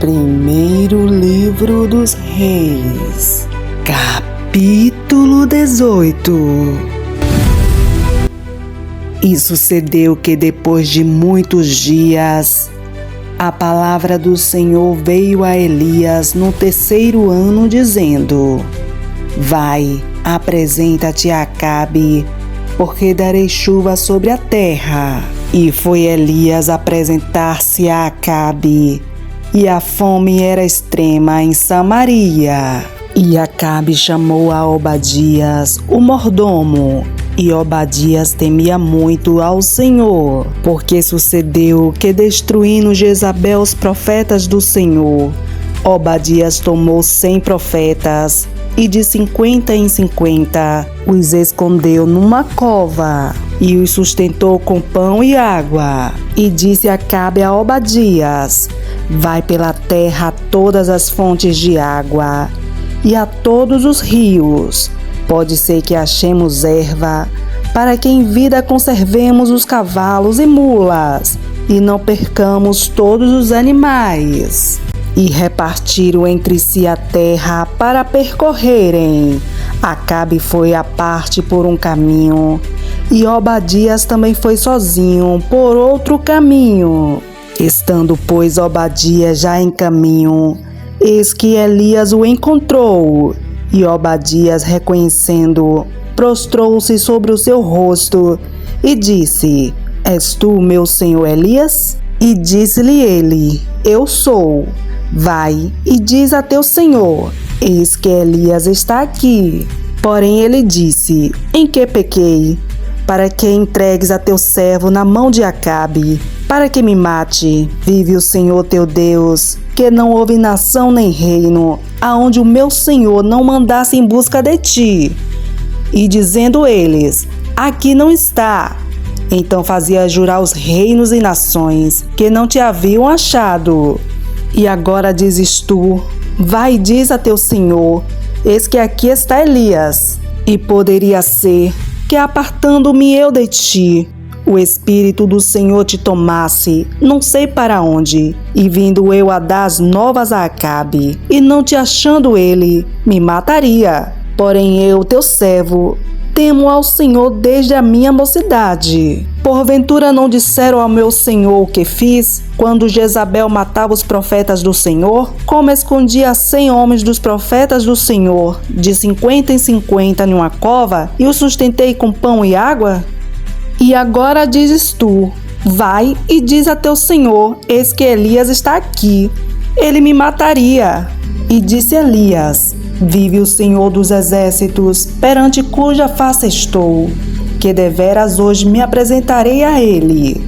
Primeiro livro dos Reis, capítulo 18. E sucedeu que depois de muitos dias, a palavra do Senhor veio a Elias no 3º ano, dizendo: Vai, apresenta-te a Acabe, porque darei chuva sobre a terra. E foi Elias apresentar-se a Acabe, e a fome era extrema em Samaria. E Acabe chamou a Obadias, o mordomo, e Obadias temia muito ao Senhor, porque sucedeu que, destruindo Jezabel os profetas do Senhor, Obadias tomou 100 profetas, e de 50 em 50 os escondeu numa cova, e os sustentou com pão e água. E disse Acabe a Obadias: Vai pela terra a todas as fontes de água, e a todos os rios. Pode ser que achemos erva, para que em vida conservemos os cavalos e mulas, e não percamos todos os animais. E repartiram entre si a terra para percorrerem. Acabe foi à parte por um caminho, e Obadias também foi sozinho por outro caminho. Estando, pois, Obadias já em caminho, eis que Elias o encontrou, e Obadias, reconhecendo, prostrou-se sobre o seu rosto e disse: És tu, meu senhor Elias? E disse-lhe ele: Eu sou. Vai e diz a teu senhor: Eis que Elias está aqui. Porém ele disse: Em que pequei? Para que entregues a teu servo na mão de Acabe, para que me mate? Vive o Senhor teu Deus, que não houve nação nem reino, aonde o meu Senhor não mandasse em busca de ti. E dizendo eles: Aqui não está. Então fazia jurar os reinos e nações, que não te haviam achado. E agora dizes tu: Vai e diz a teu senhor: Eis que aqui está Elias. E poderia ser que, apartando-me eu de ti, o Espírito do Senhor te tomasse, não sei para onde, e vindo eu a dar as novas a Acabe, e não te achando ele, me mataria. Porém eu, teu servo, temo ao Senhor desde a minha mocidade. Porventura não disseram ao meu Senhor o que fiz, quando Jezabel matava os profetas do Senhor? Como escondi a 100 homens dos profetas do Senhor, de 50 em 50 numa cova, e os sustentei com pão e água? E agora dizes tu: Vai e diz a teu senhor: Eis que Elias está aqui. Ele me mataria. E disse Elias: Vive o Senhor dos exércitos, perante cuja face estou, que deveras hoje me apresentarei a ele.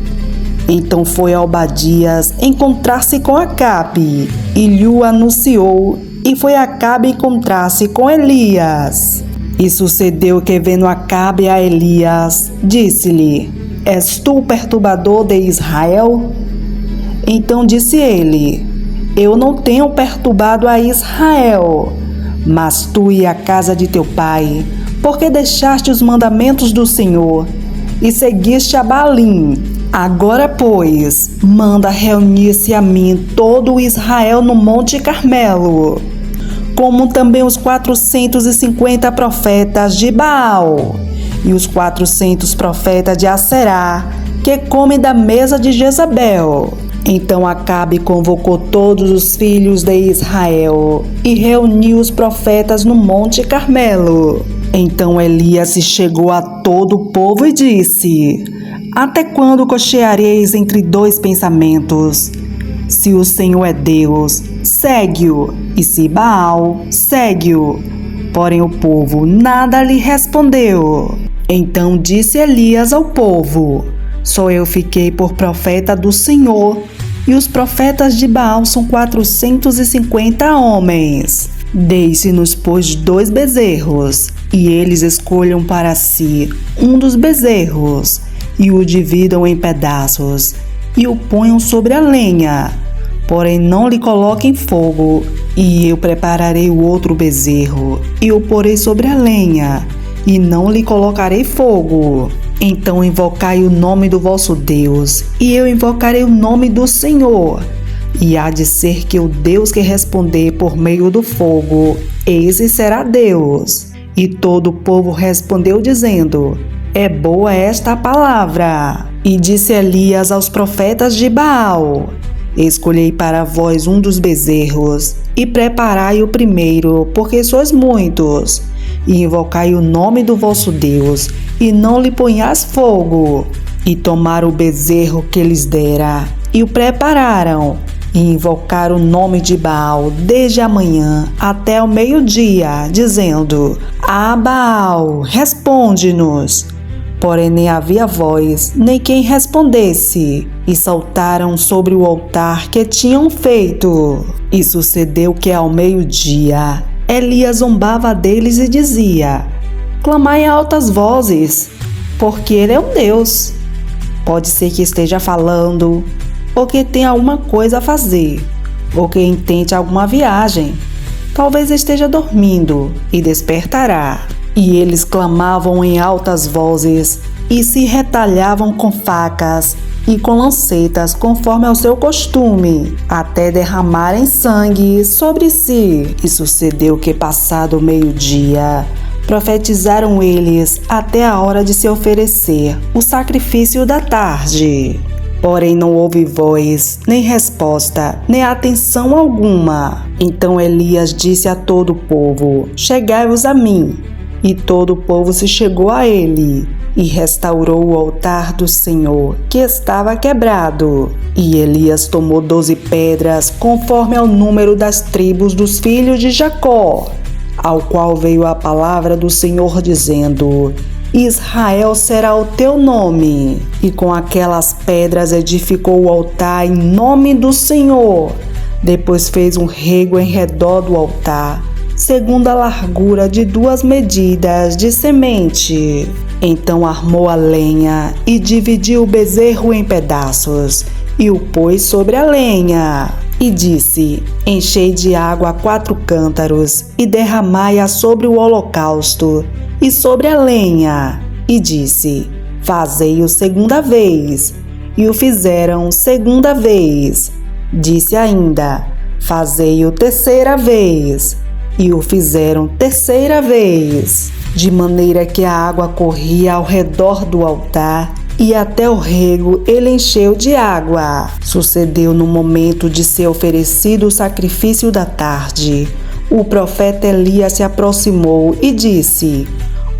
Então foi Obadias encontrar-se com Acabe, e lhe o anunciou, e foi Acabe encontrar-se com Elias. E sucedeu que, vendo Acabe a Elias, disse-lhe: És tu o perturbador de Israel? Então disse ele: Eu não tenho perturbado a Israel, mas tu e a casa de teu pai, porque deixaste os mandamentos do Senhor e seguiste a Baalim. Agora, pois, manda reunir-se a mim todo o Israel no Monte Carmelo, como também os 450 profetas de Baal e os 400 profetas de Aserá, que comem da mesa de Jezabel. Então Acabe convocou todos os filhos de Israel e reuniu os profetas no Monte Carmelo. Então Elias se chegou a todo o povo e disse: Até quando cocheareis entre dois pensamentos? Se o Senhor é Deus, segue-o, e se Baal, segue-o. Porém o povo nada lhe respondeu. Então disse Elias ao povo: Só eu fiquei por profeta do Senhor, e os profetas de Baal são 450 homens. Deixe-nos, pois, 2 bezerros, e eles escolham para si um dos bezerros, e o dividam em pedaços, e o ponham sobre a lenha. Porém não lhe coloquem fogo, e eu prepararei o outro bezerro, e o porei sobre a lenha, e não lhe colocarei fogo. Então invocai o nome do vosso Deus, e eu invocarei o nome do Senhor. E há de ser que o Deus que responder por meio do fogo, esse será Deus. E todo o povo respondeu dizendo: é boa esta palavra. E disse Elias aos profetas de Baal: escolhei para vós um dos bezerros, e preparai o primeiro, porque sois muitos, e invocai o nome do vosso Deus, e não lhe ponhais fogo. E tomaram o bezerro que lhes dera, e o prepararam, e invocaram o nome de Baal desde a manhã até o meio-dia, dizendo: ah, Baal, responde-nos. Porém nem havia voz, nem quem respondesse, e saltaram sobre o altar que tinham feito. E sucedeu que ao meio-dia, Elias zombava deles e dizia: clamai em altas vozes, porque ele é um Deus. Pode ser que esteja falando, ou que tenha alguma coisa a fazer, ou que intente alguma viagem. Talvez esteja dormindo e despertará. E eles clamavam em altas vozes e se retalhavam com facas e com lancetas conforme ao seu costume, até derramarem sangue sobre si. E sucedeu que, passado o meio-dia, profetizaram eles até a hora de se oferecer o sacrifício da tarde. Porém não houve voz, nem resposta, nem atenção alguma. Então Elias disse a todo o povo: chegai-vos a mim. E todo o povo se chegou a ele, e restaurou o altar do Senhor, que estava quebrado. E Elias tomou 12 pedras, conforme ao número das tribos dos filhos de Jacó, ao qual veio a palavra do Senhor, dizendo: Israel será o teu nome. E com aquelas pedras edificou o altar em nome do Senhor. Depois fez um rego em redor do altar, segundo a largura de 2 medidas de semente. Então armou a lenha e dividiu o bezerro em pedaços e o pôs sobre a lenha. E disse: enchei de água 4 cântaros e derramai-a sobre o holocausto e sobre a lenha. E disse: fazei-o segunda vez. E o fizeram segunda vez. Disse ainda: fazei-o terceira vez. E o fizeram terceira vez, de maneira que a água corria ao redor do altar, e até o rego ele encheu de água. Sucedeu no momento de ser oferecido o sacrifício da tarde, o profeta Elias se aproximou e disse: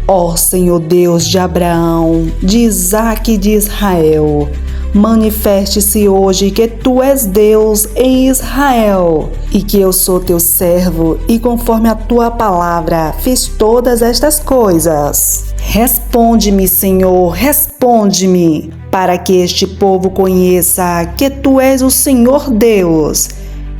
ó Senhor Deus de Abraão, de Isaque e de Israel, manifeste-se hoje que tu és Deus em Israel, e que eu sou teu servo, e conforme a tua palavra fiz todas estas coisas. Responde-me, Senhor, responde-me, para que este povo conheça que tu és o Senhor Deus,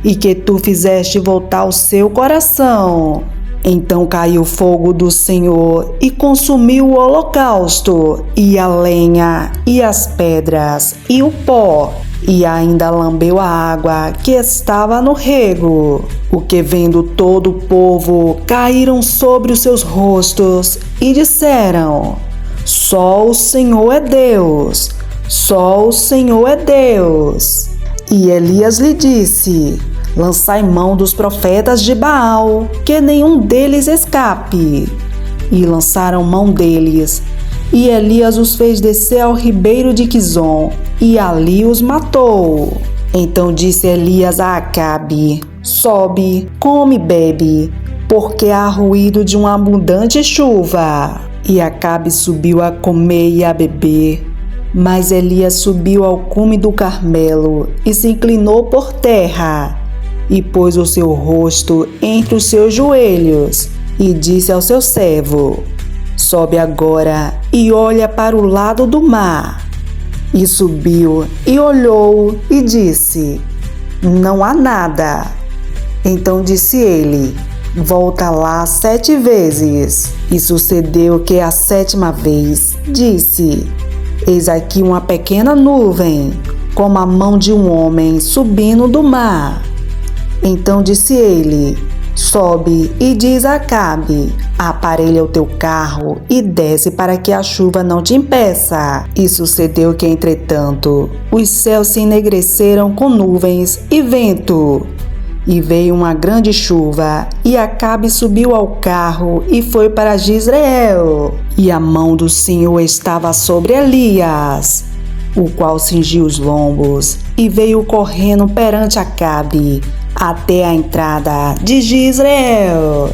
e que tu fizeste voltar o seu coração. Então caiu o fogo do Senhor e consumiu o holocausto, e a lenha, e as pedras, e o pó, e ainda lambeu a água que estava no rego. O que vendo todo o povo, caíram sobre os seus rostos e disseram: só o Senhor é Deus, só o Senhor é Deus. E Elias lhe disse: lançai mão dos profetas de Baal, que nenhum deles escape. E lançaram mão deles. E Elias os fez descer ao ribeiro de Quizon, e ali os matou. Então disse Elias a Acabe: sobe, come e bebe, porque há ruído de uma abundante chuva. E Acabe subiu a comer e a beber. Mas Elias subiu ao cume do Carmelo e se inclinou por terra, e pôs o seu rosto entre os seus joelhos, e disse ao seu servo: sobe agora e olha para o lado do mar. E subiu e olhou e disse: não há nada. Então disse ele: volta lá 7 vezes. E sucedeu que a 7ª vez disse: eis aqui uma pequena nuvem, como a mão de um homem subindo do mar. Então disse ele: Sobe e diz a Acabe: aparelha o teu carro e desce para que a chuva não te impeça. E sucedeu que, entretanto, os céus se enegreceram com nuvens e vento. E veio uma grande chuva, e Acabe subiu ao carro e foi para Jezreel. E a mão do Senhor estava sobre Elias, o qual cingiu os lombos, e veio correndo perante Acabe, até a entrada de Jezreel.